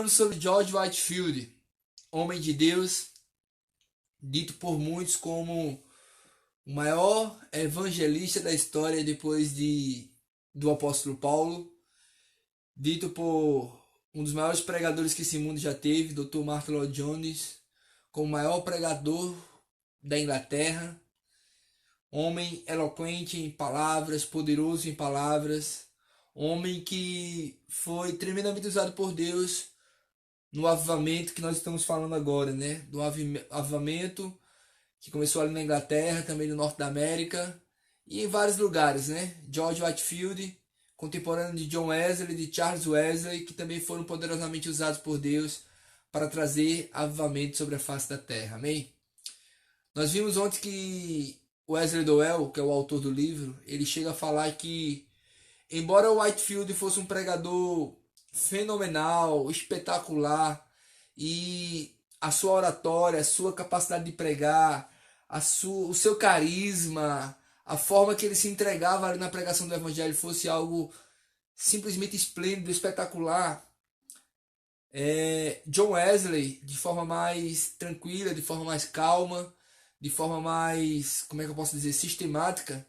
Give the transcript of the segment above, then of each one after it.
falando sobre George Whitefield, homem de Deus, dito por muitos como o maior evangelista da história depois do apóstolo Paulo, dito por um dos maiores pregadores que esse mundo já teve, Dr. Martyn Lloyd-Jones, como o maior pregador da Inglaterra, homem eloquente em palavras, poderoso em palavras, homem que foi tremendamente usado por Deus no avivamento que nós estamos falando agora, né? Do avivamento que começou ali na Inglaterra, também no norte da América e em vários lugares, né? George Whitefield, contemporâneo de John Wesley, de Charles Wesley, que também foram poderosamente usados por Deus para trazer avivamento sobre a face da terra. Amém? Nós vimos ontem que Wesley Dowell, que é o autor do livro, ele chega a falar que, embora Whitefield fosse um pregador fenomenal, espetacular, e a sua oratória, a sua capacidade de pregar, o seu carisma, a forma que ele se entregava ali na pregação do evangelho fosse algo simplesmente esplêndido, espetacular, John Wesley, de forma mais tranquila, de forma mais calma, de forma mais, como é que eu posso dizer, sistemática,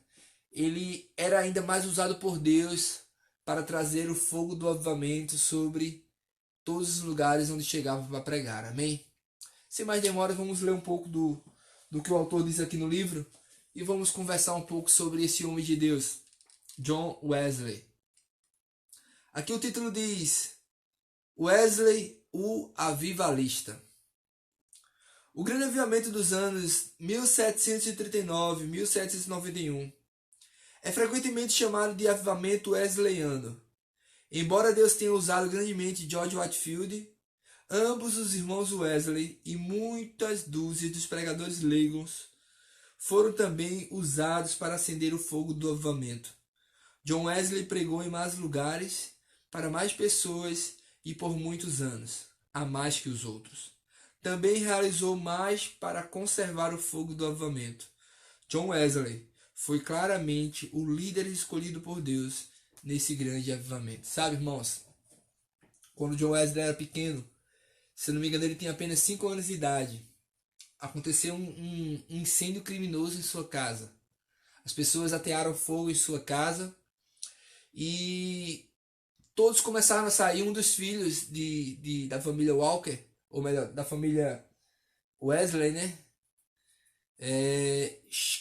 ele era ainda mais usado por Deus para trazer o fogo do avivamento sobre todos os lugares onde chegava para pregar. Amém? Sem mais demora, vamos ler um pouco do que o autor diz aqui no livro e vamos conversar um pouco sobre esse homem de Deus, John Wesley. Aqui o título diz: Wesley, o avivalista. O grande avivamento dos anos 1739 e 1791 é frequentemente chamado de avivamento wesleyano. Embora Deus tenha usado grandemente George Whitefield, ambos os irmãos Wesley e muitas dúzias dos pregadores leigos foram também usados para acender o fogo do avivamento. John Wesley pregou em mais lugares, para mais pessoas e por muitos anos, a mais que os outros. Também realizou mais para conservar o fogo do avivamento. John Wesley foi claramente o líder escolhido por Deus nesse grande avivamento. Sabe, irmãos, quando John Wesley era pequeno, se não me engano ele tinha apenas 5 anos de idade, aconteceu um incêndio criminoso em sua casa. As pessoas atearam fogo em sua casa e todos começaram a sair. Um dos filhos da família Walker, ou melhor, da família Wesley, né?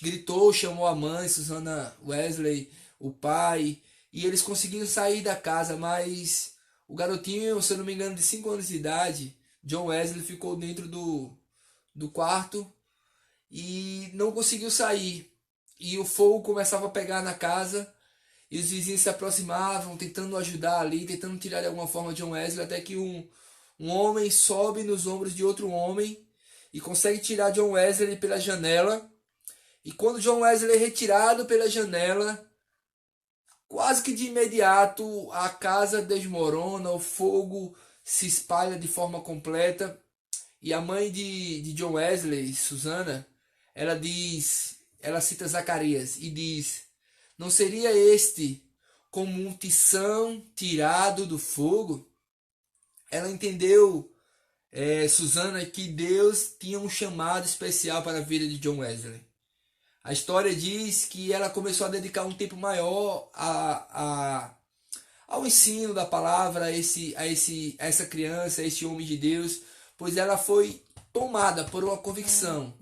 Gritou, chamou a mãe, Susana Wesley, o pai, e eles conseguiram sair da casa, mas o garotinho, se eu não me engano, de 5 anos de idade, John Wesley, ficou dentro do quarto e não conseguiu sair. E o fogo começava a pegar na casa e os vizinhos se aproximavam, tentando ajudar ali, tentando tirar de alguma forma John Wesley, até que um homem sobe nos ombros de outro homem e consegue tirar John Wesley pela janela. E quando John Wesley é retirado pela janela, quase que de imediato a casa desmorona, o fogo se espalha de forma completa. E a mãe de John Wesley, Susana, ela cita Zacarias e diz: não seria este como um tição tirado do fogo? Ela entendeu, Susana, que Deus tinha um chamado especial para a vida de John Wesley. A história diz que ela começou a dedicar um tempo maior ao ensino da palavra a essa criança, a esse homem de Deus, pois ela foi tomada por uma convicção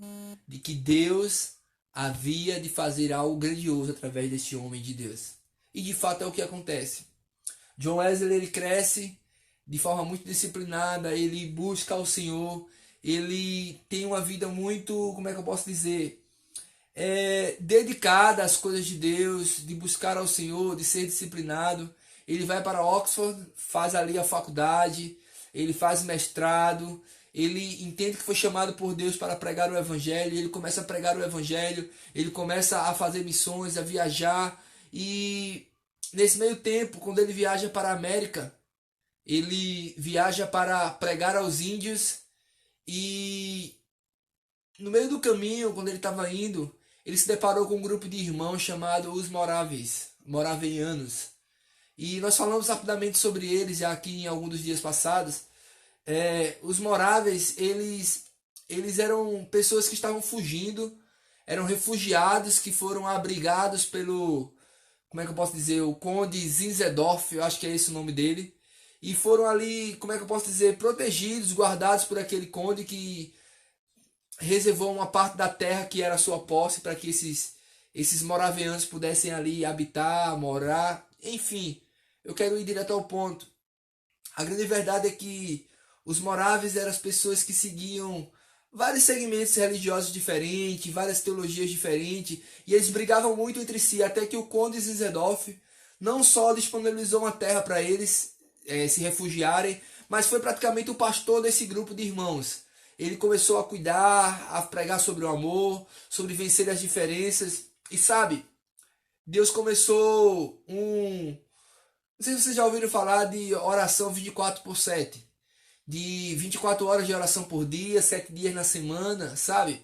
de que Deus havia de fazer algo grandioso através desse homem de Deus. E de fato é o que acontece. John Wesley, ele cresce de forma muito disciplinada, ele busca ao Senhor, ele tem uma vida muito, como é que eu posso dizer, dedicada às coisas de Deus, de buscar ao Senhor, de ser disciplinado. Ele vai para Oxford, faz ali a faculdade, ele faz mestrado, ele entende que foi chamado por Deus para pregar o evangelho, ele começa a pregar o evangelho, ele começa a fazer missões, a viajar, e nesse meio tempo, quando ele viaja para a América, ele viaja para pregar aos índios, e no meio do caminho, quando ele estava indo, ele se deparou com um grupo de irmãos chamado os moravianos. E nós falamos rapidamente sobre eles já aqui em alguns dos dias passados. Os moráveis, eles eram pessoas que estavam fugindo, eram refugiados que foram abrigados pelo, como é que eu posso dizer, o Conde Zinzendorf, eu acho que é esse o nome dele, e foram ali, como é que eu posso dizer, protegidos, guardados por aquele conde que reservou uma parte da terra que era sua posse para que esses moravianos pudessem ali habitar, morar, enfim. Eu quero ir direto ao ponto. A grande verdade é que os moráveis eram as pessoas que seguiam vários segmentos religiosos diferentes, várias teologias diferentes, e eles brigavam muito entre si, até que o conde Zinzendorf não só disponibilizou uma terra para eles se refugiarem, mas foi praticamente o pastor desse grupo de irmãos. Ele começou a cuidar, a pregar sobre o amor, sobre vencer as diferenças, e sabe, Deus começou não sei se vocês já ouviram falar de oração 24/7. De 24 horas de oração por dia, 7 dias na semana, sabe?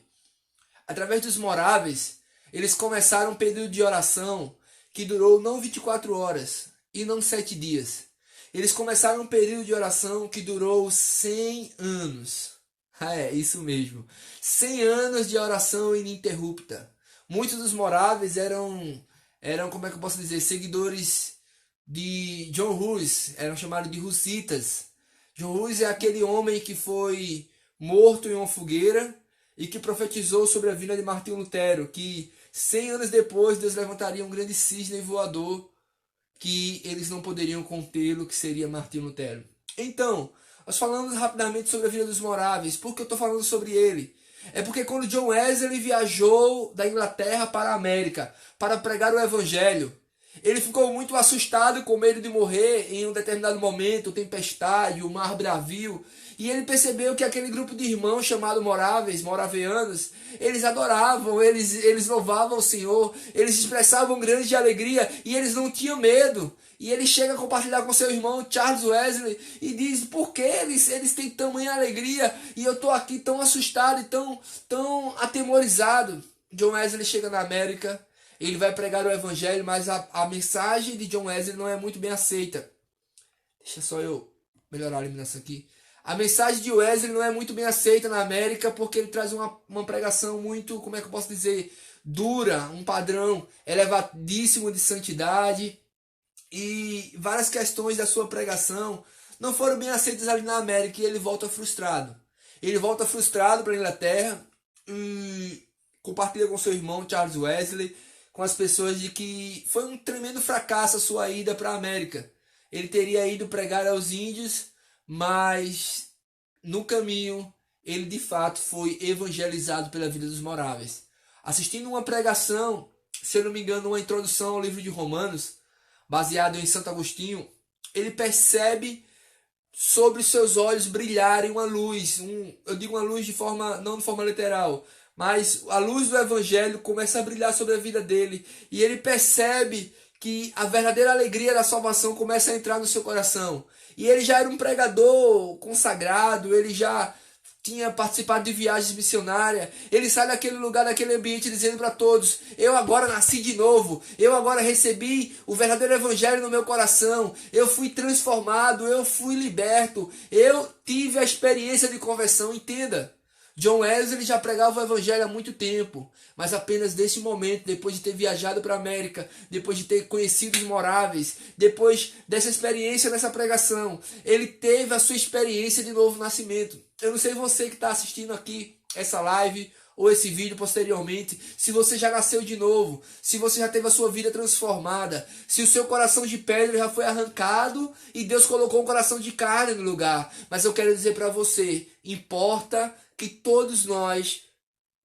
Através dos moráveis, eles começaram um período de oração que durou não 24 horas e não 7 dias. Eles começaram um período de oração que durou 100 anos. Isso mesmo. 100 anos de oração ininterrupta. Muitos dos moráveis eram, como é que eu posso dizer, seguidores de John Hus, eram chamados de Hussitas. John Hus é aquele homem que foi morto em uma fogueira e que profetizou sobre a vinda de Martinho Lutero, que 100 anos depois Deus levantaria um grande cisne voador que eles não poderiam contê-lo, que seria Martinho Lutero. Então, nós falamos rapidamente sobre a vida dos moráveis. Por que eu estou falando sobre ele? É porque quando John Wesley viajou da Inglaterra para a América para pregar o Evangelho, ele ficou muito assustado, com medo de morrer em um determinado momento, tempestade, o mar bravio. E ele percebeu que aquele grupo de irmãos chamado moravianos, eles adoravam, eles louvavam o Senhor, eles expressavam grande alegria e eles não tinham medo. E ele chega a compartilhar com seu irmão Charles Wesley e diz: por que eles têm tamanha alegria e eu estou aqui tão assustado e tão atemorizado? John Wesley chega na América, ele vai pregar o Evangelho, mas a mensagem de John Wesley não é muito bem aceita. Deixa só eu melhorar a iluminação aqui. A mensagem de Wesley não é muito bem aceita na América porque ele traz uma pregação muito, como é que eu posso dizer, dura, um padrão elevadíssimo de santidade, e várias questões da sua pregação não foram bem aceitas ali na América e ele volta frustrado. Ele volta frustrado para a Inglaterra e compartilha com seu irmão Charles Wesley, com as pessoas, de que foi um tremendo fracasso a sua ida para a América. Ele teria ido pregar aos índios, mas no caminho ele de fato foi evangelizado pela vida dos moráveis. Assistindo uma pregação, se eu não me engano, uma introdução ao livro de Romanos, baseado em Santo Agostinho, ele percebe sobre seus olhos brilharem uma luz, eu digo uma luz de forma, não de forma literal, mas a luz do Evangelho começa a brilhar sobre a vida dele, e ele percebe que a verdadeira alegria da salvação começa a entrar no seu coração. E ele já era um pregador consagrado, ele já tinha participado de viagens missionárias. Ele sai daquele lugar, daquele ambiente, dizendo para todos: eu agora nasci de novo, eu agora recebi o verdadeiro Evangelho no meu coração, eu fui transformado, eu fui liberto, eu tive a experiência de conversão. Entenda, John Wesley já pregava o Evangelho há muito tempo, mas apenas nesse momento, depois de ter viajado para a América, depois de ter conhecido os moráveis, depois dessa experiência nessa pregação, ele teve a sua experiência de novo nascimento. Eu não sei você que está assistindo aqui essa live ou esse vídeo posteriormente, se você já nasceu de novo, se você já teve a sua vida transformada, se o seu coração de pedra já foi arrancado e Deus colocou um coração de carne no lugar. Mas eu quero dizer para você, importa que todos nós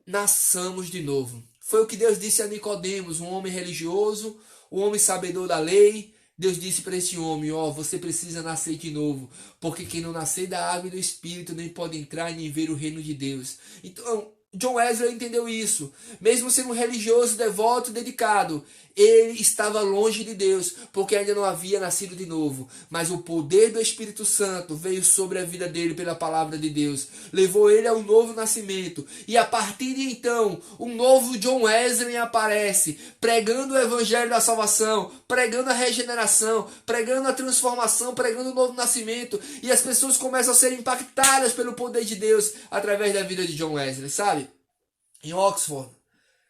nasçamos de novo. Foi o que Deus disse a Nicodemos, um homem religioso, um homem sabedor da lei. Deus disse para esse homem: você precisa nascer de novo, porque quem não nascer da água e do Espírito nem pode entrar nem ver o reino de Deus. Então, John Wesley entendeu isso. Mesmo sendo um religioso, devoto, dedicado, ele estava longe de Deus, porque ainda não havia nascido de novo. Mas o poder do Espírito Santo veio sobre a vida dele pela palavra de Deus. Levou ele a um novo nascimento. E a partir de então, um novo John Wesley aparece, pregando o evangelho da salvação, pregando a regeneração, pregando a transformação, pregando o novo nascimento. E as pessoas começam a ser impactadas pelo poder de Deus através da vida de John Wesley, sabe? Em Oxford,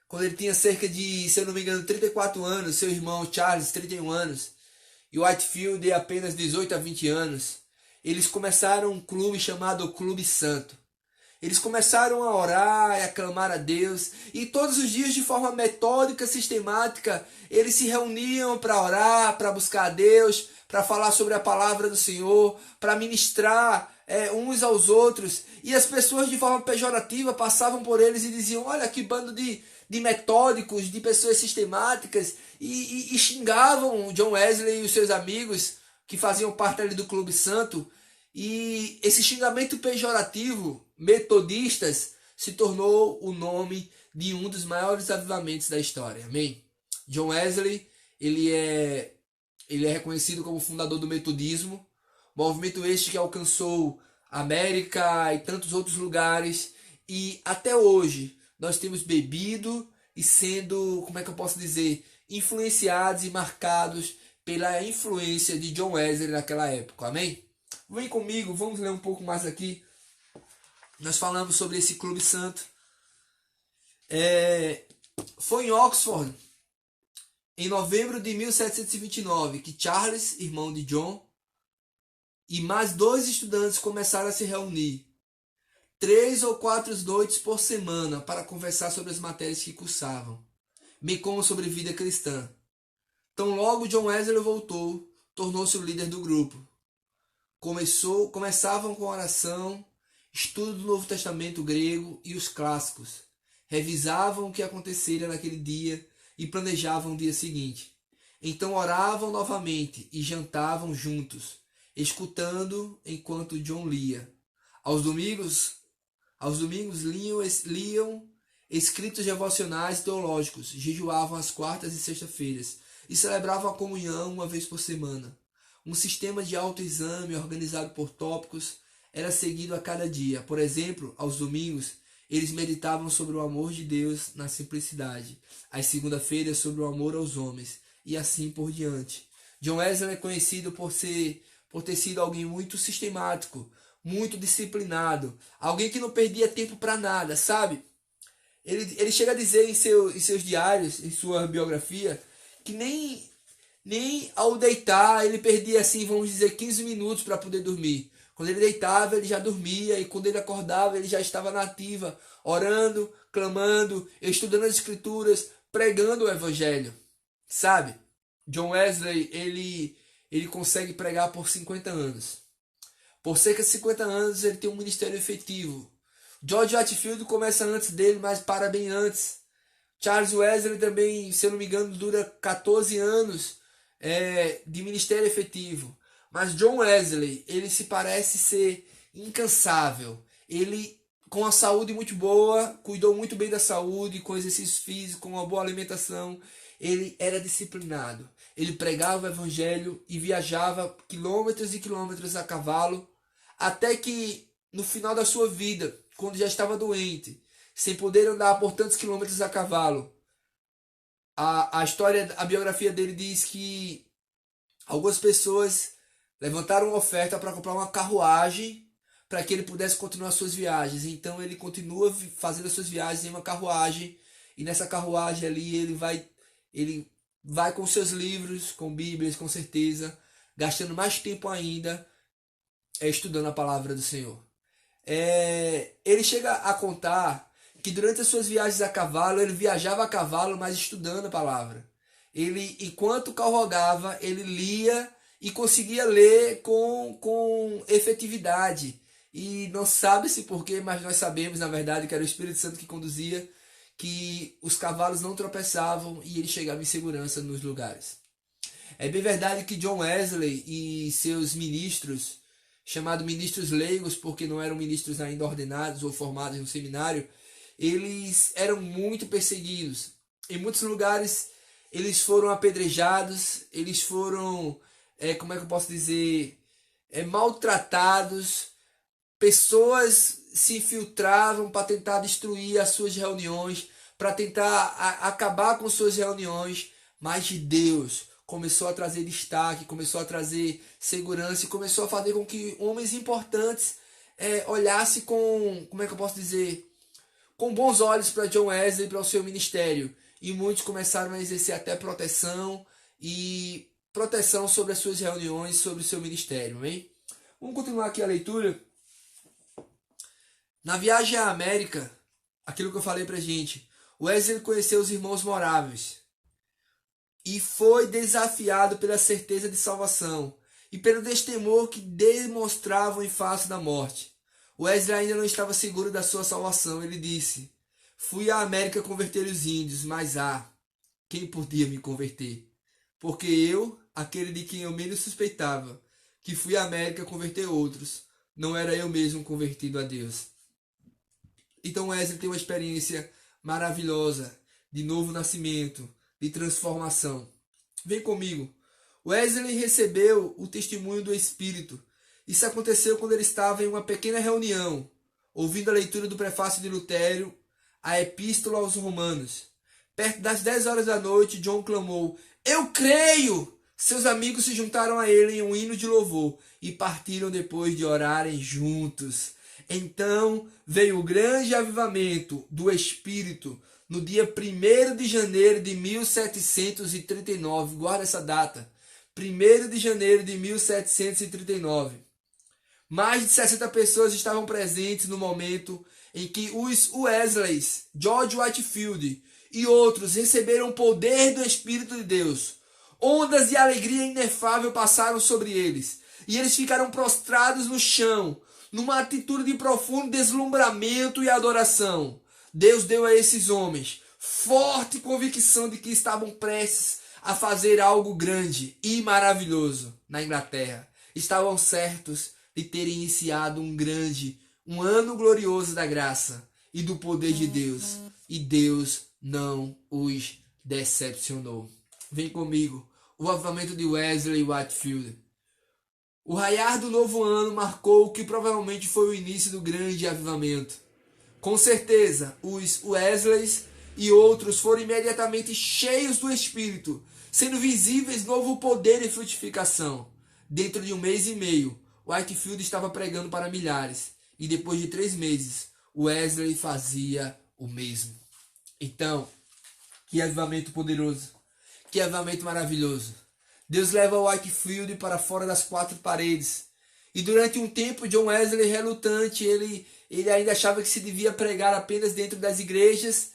quando ele tinha cerca de, se eu não me engano, 34 anos, seu irmão Charles, 31 anos, e Whitefield, apenas 18 a 20 anos, eles começaram um clube chamado Clube Santo. Eles começaram a orar e a clamar a Deus, e todos os dias, de forma metódica, sistemática, eles se reuniam para orar, para buscar a Deus, para falar sobre a palavra do Senhor, para ministrar uns aos outros. E as pessoas, de forma pejorativa, passavam por eles e diziam: olha que bando de metódicos, de pessoas sistemáticas, e xingavam John Wesley e os seus amigos que faziam parte ali do Clube Santo. E esse xingamento pejorativo, metodistas, se tornou o nome de um dos maiores avivamentos da história. Amém? John Wesley, ele é reconhecido como fundador do metodismo, movimento este que alcançou a América e tantos outros lugares, e até hoje nós temos bebido e sendo, como é que eu posso dizer, influenciados e marcados pela influência de John Wesley naquela época. Amém? Vem comigo, vamos ler um pouco mais aqui. Nós falamos sobre esse Clube Santo. Foi em Oxford, em novembro de 1729, que Charles, irmão de John, e mais 2 estudantes começaram a se reunir 3 ou 4 noites por semana para conversar sobre as matérias que cursavam, bem como sobre vida cristã. Tão logo John Wesley voltou, tornou-se o líder do grupo. Começavam com oração, estudo do Novo Testamento grego e os clássicos. Revisavam o que acontecera naquele dia e planejavam o dia seguinte. Então oravam novamente e jantavam juntos, escutando enquanto John lia. Aos domingos liam escritos devocionais teológicos, jejuavam às quartas e sextas-feiras e celebravam a comunhão uma vez por semana. Um sistema de autoexame organizado por tópicos era seguido a cada dia. Por exemplo, aos domingos, eles meditavam sobre o amor de Deus na simplicidade. Às segunda-feiras, sobre o amor aos homens. E assim por diante. John Wesley é conhecido por ter sido alguém muito sistemático, muito disciplinado. Alguém que não perdia tempo para nada, sabe? Ele chega a dizer em seus diários, em sua biografia, que nem ao deitar ele perdia, assim, vamos dizer, 15 minutos para poder dormir. Quando ele deitava, ele já dormia, e quando ele acordava, ele já estava na ativa, orando, clamando, estudando as escrituras, pregando o evangelho. Sabe? John Wesley, ele consegue pregar por 50 anos. Por cerca de 50 anos, ele tem um ministério efetivo. George Whitefield começa antes dele, mas para bem antes. Charles Wesley também, se eu não me engano, dura 14 anos de ministério efetivo. Mas John Wesley, ele se parece ser incansável. Ele, com a saúde muito boa, cuidou muito bem da saúde, com exercício físico, com uma boa alimentação. Ele era disciplinado. Ele pregava o evangelho e viajava quilômetros e quilômetros a cavalo, até que no final da sua vida, quando já estava doente, sem poder andar por tantos quilômetros a cavalo, a biografia dele diz que algumas pessoas levantaram uma oferta para comprar uma carruagem para que ele pudesse continuar suas viagens. Então ele continua fazendo as suas viagens em uma carruagem, e nessa carruagem ali ele vai com seus livros, com Bíblias, com certeza, gastando mais tempo ainda estudando a palavra do Senhor. Ele chega a contar que durante as suas viagens a cavalo, ele viajava a cavalo, mas estudando a palavra. Ele, enquanto cavalgava, ele lia e conseguia ler com efetividade. E não sabe-se porquê, mas nós sabemos, na verdade, que era o Espírito Santo que conduzia, que os cavalos não tropeçavam e ele chegava em segurança nos lugares. É bem verdade que John Wesley e seus ministros, chamados ministros leigos, porque não eram ministros ainda ordenados ou formados no seminário, eles eram muito perseguidos. Em muitos lugares eles foram apedrejados, eles foram, como é que eu posso dizer, maltratados. Pessoas se infiltravam para tentar destruir as suas reuniões, para tentar acabar com suas reuniões, mas Deus começou a trazer destaque, começou a trazer segurança e começou a fazer com que homens importantes olhassem com, como é que eu posso dizer, com bons olhos para John Wesley e para o seu ministério. E muitos começaram a exercer até proteção sobre as suas reuniões, sobre o seu ministério. Amém? Vamos continuar aqui a leitura. Na viagem à América, aquilo que eu falei pra gente, Wesley conheceu os irmãos Moraves e foi desafiado pela certeza de salvação e pelo destemor que demonstravam em face da morte. Wesley ainda não estava seguro da sua salvação. Ele disse: fui à América converter os índios, mas quem podia me converter? Porque eu, aquele de quem eu menos suspeitava, que fui à América converter outros, não era eu mesmo convertido a Deus. Então Wesley tem uma experiência maravilhosa de novo nascimento, de transformação. Vem comigo. Wesley recebeu o testemunho do Espírito. Isso aconteceu quando ele estava em uma pequena reunião, ouvindo a leitura do prefácio de Lutero, a Epístola aos Romanos. Perto das 10 horas da noite, John clamou: eu creio! Seus amigos se juntaram a ele em um hino de louvor e partiram depois de orarem juntos. Então veio o grande avivamento do Espírito no dia 1º de janeiro de 1739. Guarda essa data. 1º de janeiro de 1739. Mais de 60 pessoas estavam presentes no momento em que os Wesleys, George Whitefield e outros receberam o poder do Espírito de Deus. Ondas de alegria inefável passaram sobre eles, e eles ficaram prostrados no chão, numa atitude de profundo deslumbramento e adoração. Deus deu a esses homens forte convicção de que estavam prestes a fazer algo grande e maravilhoso na Inglaterra. Estavam certos de ter iniciado um ano glorioso da graça e do poder de Deus. E Deus não os decepcionou. Vem comigo. O avivamento de Wesley e Whitefield. O raiar do novo ano marcou o que provavelmente foi o início do grande avivamento. Com certeza, os Wesleys e outros foram imediatamente cheios do Espírito, sendo visíveis novo poder e frutificação. Dentro de 1 mês e meio, Whitefield estava pregando para milhares, e depois de 3 meses, Wesley fazia o mesmo. Então, que avivamento poderoso, que avivamento maravilhoso. Deus leva Whitefield para fora das 4 paredes. E durante um tempo, John Wesley, relutante, ele ainda achava que se devia pregar apenas dentro das igrejas,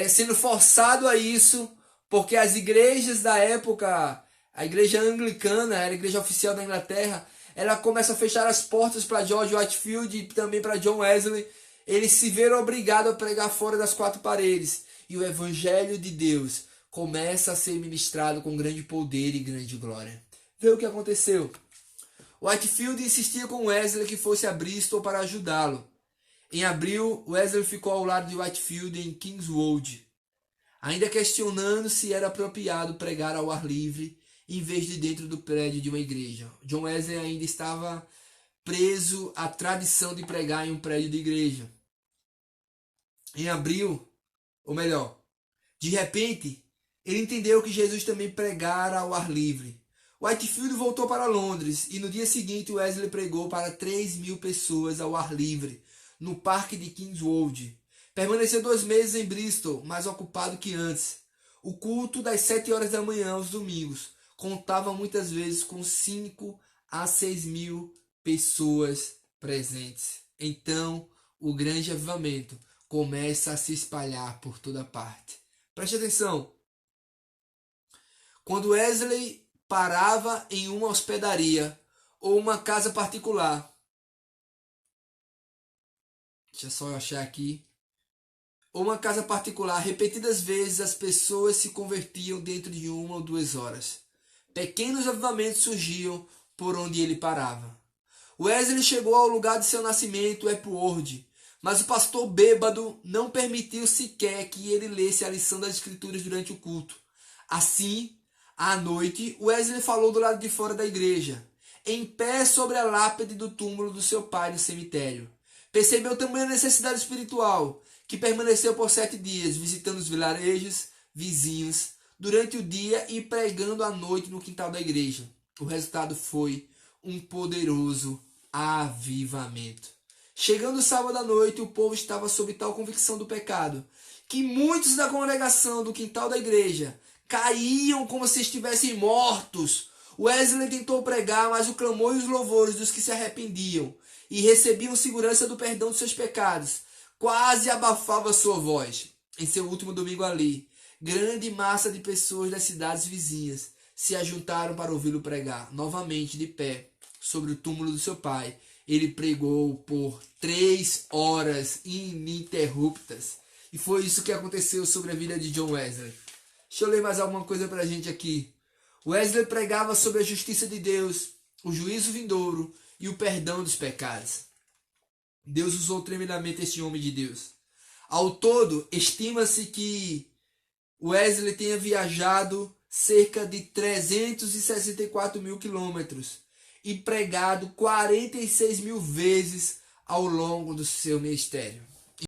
sendo forçado a isso, porque as igrejas da época, a igreja anglicana, era a igreja oficial da Inglaterra, ela começa a fechar as portas para George Whitefield e também para John Wesley. Eles se viram obrigados a pregar fora das 4 paredes. E o evangelho de Deus começa a ser ministrado com grande poder e grande glória. Vê o que aconteceu. Whitefield insistia com Wesley que fosse a Bristol para ajudá-lo. Em abril, Wesley ficou ao lado de Whitefield em Kingswood, ainda questionando se era apropriado pregar ao ar livre em vez de dentro do prédio de uma igreja. John Wesley ainda estava preso à tradição de pregar em um prédio de igreja. Em abril, ou melhor, de repente, ele entendeu que Jesus também pregara ao ar livre. Whitefield voltou para Londres e no dia seguinte Wesley pregou para 3.000 pessoas ao ar livre, no parque de Kingswood. Permaneceu 2 meses em Bristol, mais ocupado que antes. O culto das 7 horas da manhã aos domingos contava muitas vezes com 5 a 6.000 pessoas presentes. Então, o grande avivamento começa a se espalhar por toda parte. Preste atenção. Quando Wesley parava em uma hospedaria ou uma casa particular, deixa só eu achar aqui, ou uma casa particular, repetidas vezes as pessoas se convertiam dentro de 1 ou 2 horas. Pequenos avivamentos surgiam por onde ele parava. Wesley chegou ao lugar de seu nascimento, Epworth, Mas o pastor bêbado não permitiu sequer que ele lesse a lição das escrituras durante o culto. Assim, à noite, Wesley falou do lado de fora da igreja, em pé sobre a lápide do túmulo do seu pai no cemitério. Percebeu também a necessidade espiritual, que permaneceu por 7 dias, visitando os vilarejos, vizinhos, durante o dia e pregando à noite no quintal da igreja. O resultado foi um poderoso avivamento. Chegando o sábado à noite, o povo estava sob tal convicção do pecado, que muitos da congregação do quintal da igreja caíam como se estivessem mortos. Wesley tentou pregar, mas o clamor e os louvores dos que se arrependiam e recebiam segurança do perdão dos seus pecados quase abafava sua voz. Em seu último domingo ali, grande massa de pessoas das cidades vizinhas se ajuntaram para ouvi-lo pregar, novamente de pé, sobre o túmulo do seu pai. Ele pregou por 3 horas ininterruptas. E foi isso que aconteceu sobre a vida de John Wesley. Deixa eu ler mais alguma coisa pra gente aqui. Wesley pregava sobre a justiça de Deus, o juízo vindouro e o perdão dos pecados. Deus usou tremendamente este homem de Deus. Ao todo, estima-se que Wesley tenha viajado cerca de 364 mil quilômetros e pregado 46 mil vezes ao longo do seu ministério.